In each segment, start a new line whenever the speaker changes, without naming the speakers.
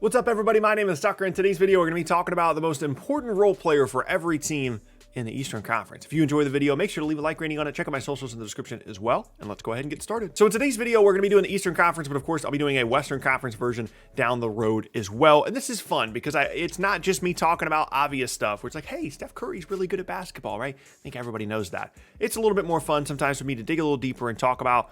What's up, everybody? My name is Tucker. In today's video, we're going to be talking about the most important role player for every team in the Eastern Conference. If you enjoy the video, make sure to leave a like rating on it. Check out my socials in the description as well. And let's go ahead and get started. So in today's video, we're going to be doing the Eastern Conference, but of course, I'll be doing a Western Conference version down the road as well. And this is fun because it's not just me talking about obvious stuff where it's like, hey, Steph Curry's really good at basketball, right? I think everybody knows that. It's a little bit more fun sometimes for me to dig a little deeper and talk about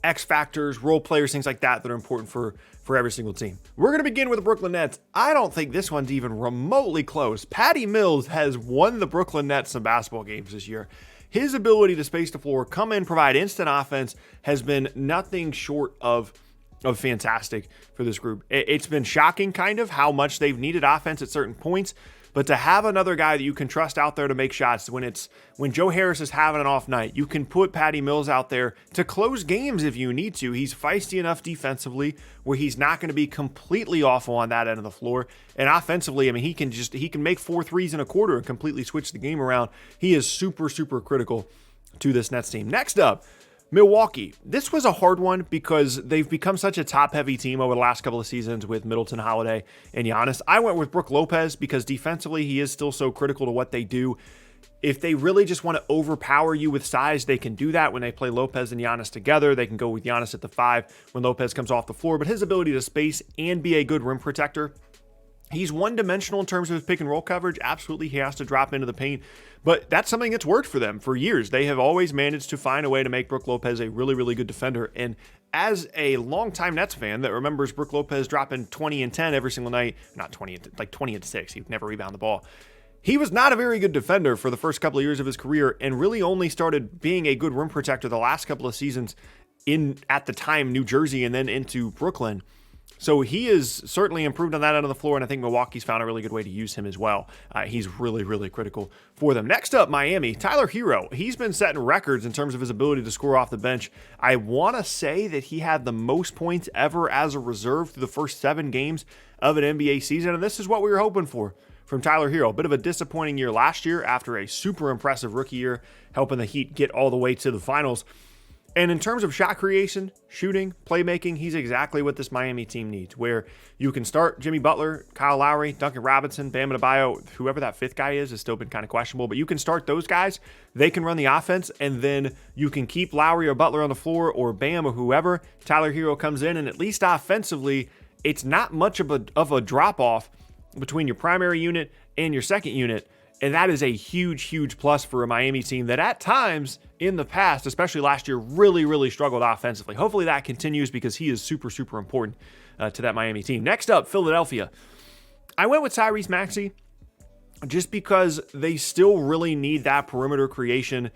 X factors, role players, things like that are important for every single team. We're going to begin with the Brooklyn Nets. I don't think this one's even remotely close. Patty Mills has won the Brooklyn Nets some basketball games this year. His ability to space the floor, come in, provide instant offense has been nothing short of fantastic for this group. It's been shocking kind of how much they've needed offense at certain points. But to have another guy that you can trust out there to make shots when Joe Harris is having an off night, you can put Patty Mills out there to close games if you need to. He's feisty enough defensively where he's not going to be completely awful on that end of the floor. And offensively, I mean, he can make 4 threes in a quarter and completely switch the game around. He is super, super critical to this Nets team. Next up, Milwaukee. This was a hard one because they've become such a top-heavy team over the last couple of seasons with Middleton, Holiday, and Giannis. I went with Brook Lopez because defensively he is still so critical to what they do. If they really just want to overpower you with size, they can do that when they play Lopez and Giannis together. They can go with Giannis at the 5 when Lopez comes off the floor. But his ability to space and be a good rim protector, he's one-dimensional in terms of his pick and roll coverage. Absolutely, he has to drop into the paint. But that's something that's worked for them for years. They have always managed to find a way to make Brook Lopez a really, really good defender. And as a longtime Nets fan that remembers Brook Lopez dropping 20 and 10 every single night, not 20, like 20 and 6, he'd never rebound the ball. He was not a very good defender for the first couple of years of his career and really only started being a good rim protector the last couple of seasons at the time, New Jersey and then into Brooklyn. So he is certainly improved on that end of the floor, and I think Milwaukee's found a really good way to use him as well. He's really, really critical for them. Next up, Miami. Tyler Hero. He's been setting records in terms of his ability to score off the bench. I want to say that he had the most points ever as a reserve through the first 7 games of an NBA season, and this is what we were hoping for from Tyler Hero. A bit of a disappointing year last year after a super impressive rookie year, helping the Heat get all the way to the finals. And in terms of shot creation, shooting, playmaking, he's exactly what this Miami team needs, where you can start Jimmy Butler, Kyle Lowry, Duncan Robinson, Bam Adebayo, whoever that 5th guy is has still been kind of questionable, but you can start those guys. They can run the offense, and then you can keep Lowry or Butler on the floor or Bam or whoever. Tyler Hero comes in, and at least offensively, it's not much of a drop-off between your primary unit and your second unit. And that is a huge, huge plus for a Miami team that at times in the past, especially last year, really, really struggled offensively. Hopefully that continues because he is super, super important to that Miami team. Next up, Philadelphia. I went with Tyrese Maxey just because they still really need that perimeter creation.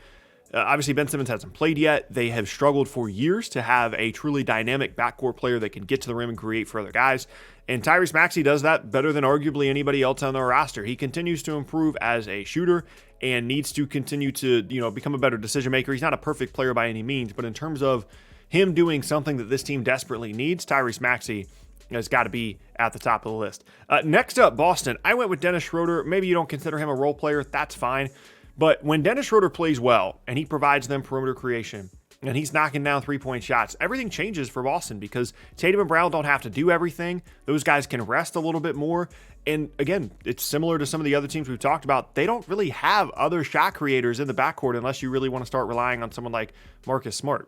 Obviously, Ben Simmons hasn't played yet. They have struggled for years to have a truly dynamic backcourt player that can get to the rim and create for other guys. And Tyrese Maxey does that better than arguably anybody else on their roster. He continues to improve as a shooter and needs to continue to, become a better decision maker. He's not a perfect player by any means, but in terms of him doing something that this team desperately needs, Tyrese Maxey has got to be at the top of the list. Next up, Boston. I went with Dennis Schroeder. Maybe you don't consider him a role player. That's fine. But when Dennis Schroeder plays well and he provides them perimeter creation and he's knocking down 3-point shots, everything changes for Boston because Tatum and Brown don't have to do everything. Those guys can rest a little bit more. And again, it's similar to some of the other teams we've talked about. They don't really have other shot creators in the backcourt unless you really want to start relying on someone like Marcus Smart.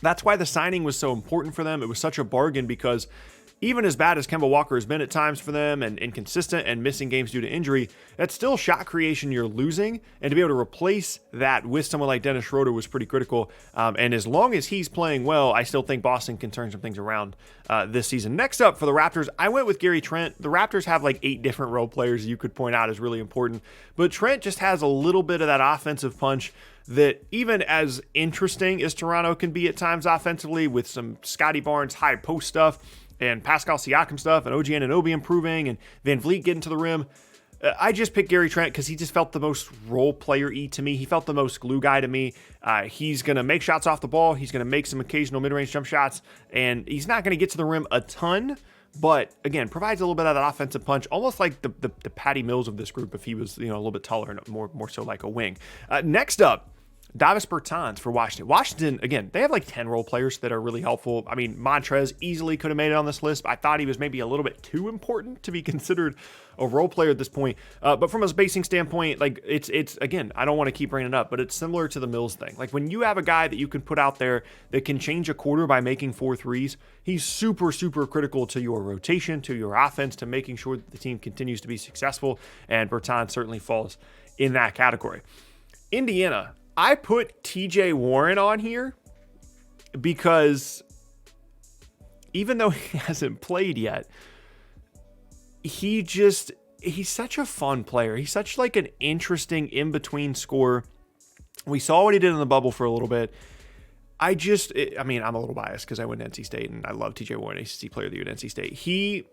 That's why the signing was so important for them. It was such a bargain because even as bad as Kemba Walker has been at times for them and inconsistent and missing games due to injury, that's still shot creation you're losing. And to be able to replace that with someone like Dennis Schroeder was pretty critical. And as long as he's playing well, I still think Boston can turn some things around this season. Next up for the Raptors, I went with Gary Trent. The Raptors have like 8 different role players you could point out as really important. But Trent just has a little bit of that offensive punch that even as interesting as Toronto can be at times offensively with some Scotty Barnes high post stuff, and Pascal Siakam stuff, and OG Anunoby improving, and Van Vliet getting to the rim. I just picked Gary Trent because he just felt the most role player-y to me. He felt the most glue guy to me. He's going to make shots off the ball. He's going to make some occasional mid-range jump shots, and he's not going to get to the rim a ton, but again, provides a little bit of that offensive punch, almost like the Patty Mills of this group if he was a little bit taller and more so like a wing. Next up, Davis Bertans for Washington. Washington, again, they have like 10 role players that are really helpful. I mean, Montrez easily could have made it on this list. I thought he was maybe a little bit too important to be considered a role player at this point. But from a spacing standpoint, like it's again, I don't want to keep bringing it up, but it's similar to the Mills thing. Like when you have a guy that you can put out there that can change a quarter by making 4 threes, he's super, super critical to your rotation, to your offense, to making sure that the team continues to be successful. And Bertans certainly falls in that category. Indiana, I put TJ Warren on here because even though he hasn't played yet, he's such a fun player. He's such like an interesting in-between scorer. We saw what he did in the bubble for a little bit. I'm a little biased because I went to NC State and I love TJ Warren, ACC Player of the Year at NC State.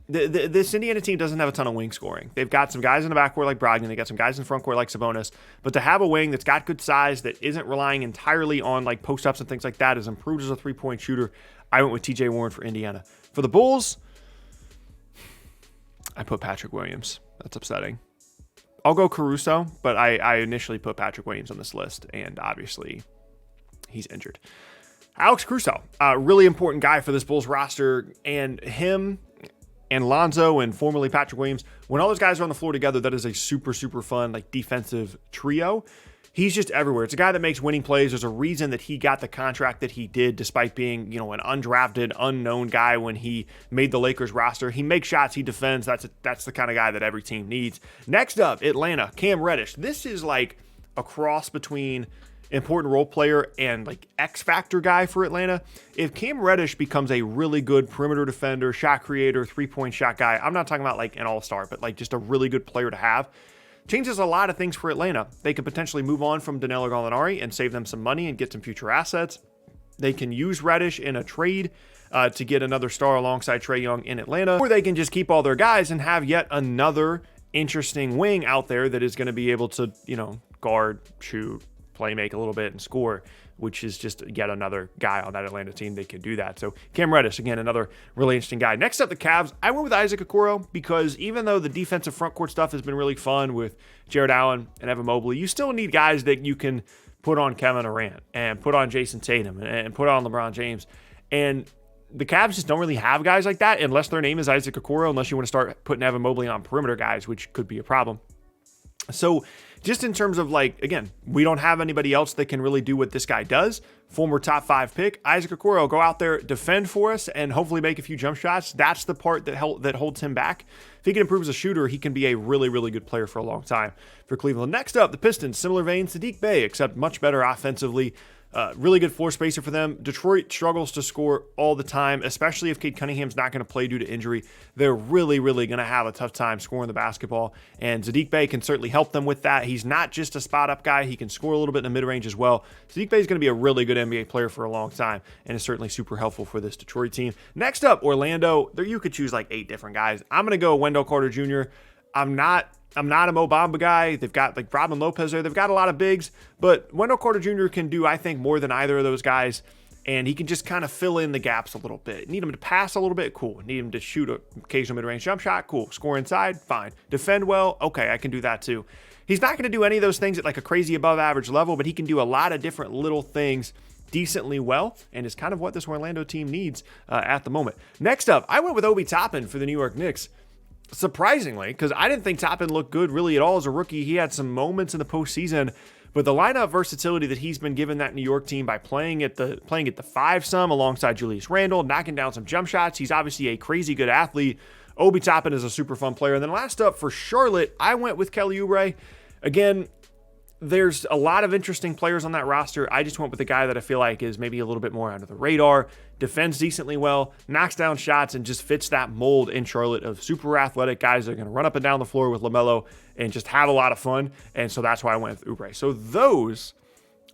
This Indiana team doesn't have a ton of wing scoring. They've got some guys in the backcourt like Brogdon. They got some guys in the front court like Sabonis. But to have a wing that's got good size, that isn't relying entirely on like post-ups and things like that, is improved as a three-point shooter, I went with TJ Warren for Indiana. For the Bulls, I put Patrick Williams. That's upsetting. I'll go Caruso, but I initially put Patrick Williams on this list, and obviously he's injured. Alex Caruso, a really important guy for this Bulls roster, and him and Lonzo and formerly Patrick Williams, when all those guys are on the floor together, that is a super, super fun like defensive trio. He's just everywhere. It's a guy that makes winning plays. There's a reason that he got the contract that he did, despite being, an undrafted, unknown guy when he made the Lakers roster. He makes shots, he defends. That's the kind of guy that every team needs. Next up, Atlanta, Cam Reddish. This is like a cross between important role player and like X factor guy for Atlanta. If Cam Reddish becomes a really good perimeter defender, shot creator, 3-point shot guy, I'm not talking about like an all-star, but like just a really good player to have, changes a lot of things for Atlanta. They could potentially move on from Danilo Gallinari and save them some money and get some future assets. They can use Reddish in a trade to get another star alongside Trae Young in Atlanta, or they can just keep all their guys and have yet another interesting wing out there that is going to be able to, guard, shoot, play make a little bit and score, which is just yet another guy on that Atlanta team that can do that. So Cam Reddish, again, another really interesting guy. Next up, the Cavs. I went with Isaac Okoro because even though the defensive front court stuff has been really fun with Jared Allen and Evan Mobley, you still need guys that you can put on Kevin Durant and put on Jason Tatum and put on LeBron James. And the Cavs just don't really have guys like that unless their name is Isaac Okoro, unless you want to start putting Evan Mobley on perimeter guys, which could be a problem. So just in terms of like, again, we don't have anybody else that can really do what this guy does. Former top 5 pick, Isaac Okoro, go out there, defend for us, and hopefully make a few jump shots. That's the part that holds him back. If he can improve as a shooter, he can be a really, really good player for a long time for Cleveland. Next up, the Pistons, similar vein, Saddiq Bey, except much better offensively. Really good floor spacer for them. Detroit struggles to score all the time, especially if Cade Cunningham's not going to play due to injury. They're really, really going to have a tough time scoring the basketball, and Saddiq Bey can certainly help them with that. He's not just a spot-up guy. He can score a little bit in the mid-range as well. Saddiq Bey is going to be a really good NBA player for a long time, and is certainly super helpful for this Detroit team. Next up, Orlando. There you could choose like 8 different guys. I'm going to go Wendell Carter Jr. I'm not a Mo Bamba guy. They've got like Robin Lopez there. They've got a lot of bigs, but Wendell Carter Jr. can do, I think, more than either of those guys, and he can just kind of fill in the gaps a little bit. Need him to pass a little bit? Cool. Need him to shoot an occasional mid-range jump shot? Cool. Score inside? Fine. Defend well? Okay, I can do that too. He's not going to do any of those things at like a crazy above average level, but he can do a lot of different little things decently well, and is kind of what this Orlando team needs at the moment. Next up, I went with Obi Toppin for the New York Knicks. Surprisingly, because I didn't think Toppin looked good really at all as a rookie. He had some moments in the postseason, but the lineup versatility that he's been given that New York team by playing at the 5 some alongside Julius Randle, knocking down some jump shots. He's obviously a crazy good athlete. Obi Toppin is a super fun player. And then last up for Charlotte, I went with Kelly Oubre. Again, there's a lot of interesting players on that roster. I just went with the guy that I feel like is maybe a little bit more under the radar, defends decently well, knocks down shots, and just fits that mold in Charlotte of super athletic guys that are going to run up and down the floor with LaMelo and just have a lot of fun. And so that's why I went with Oubre. So those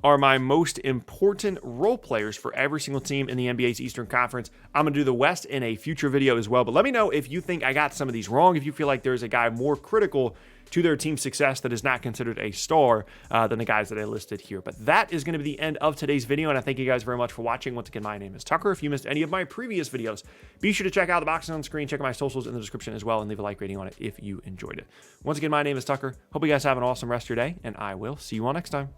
are my most important role players for every single team in the NBA's Eastern Conference. I'm going to do the West in a future video as well, but let me know if you think I got some of these wrong, if you feel like there's a guy more critical to their team's success that is not considered a star than the guys that I listed here. But that is going to be the end of today's video, and I thank you guys very much for watching. Once again, my name is Tucker. If you missed any of my previous videos, be sure to check out the boxes on screen, check out my socials in the description as well, and leave a like rating on it if you enjoyed it. Once again, my name is Tucker. Hope you guys have an awesome rest of your day, and I will see you all next time.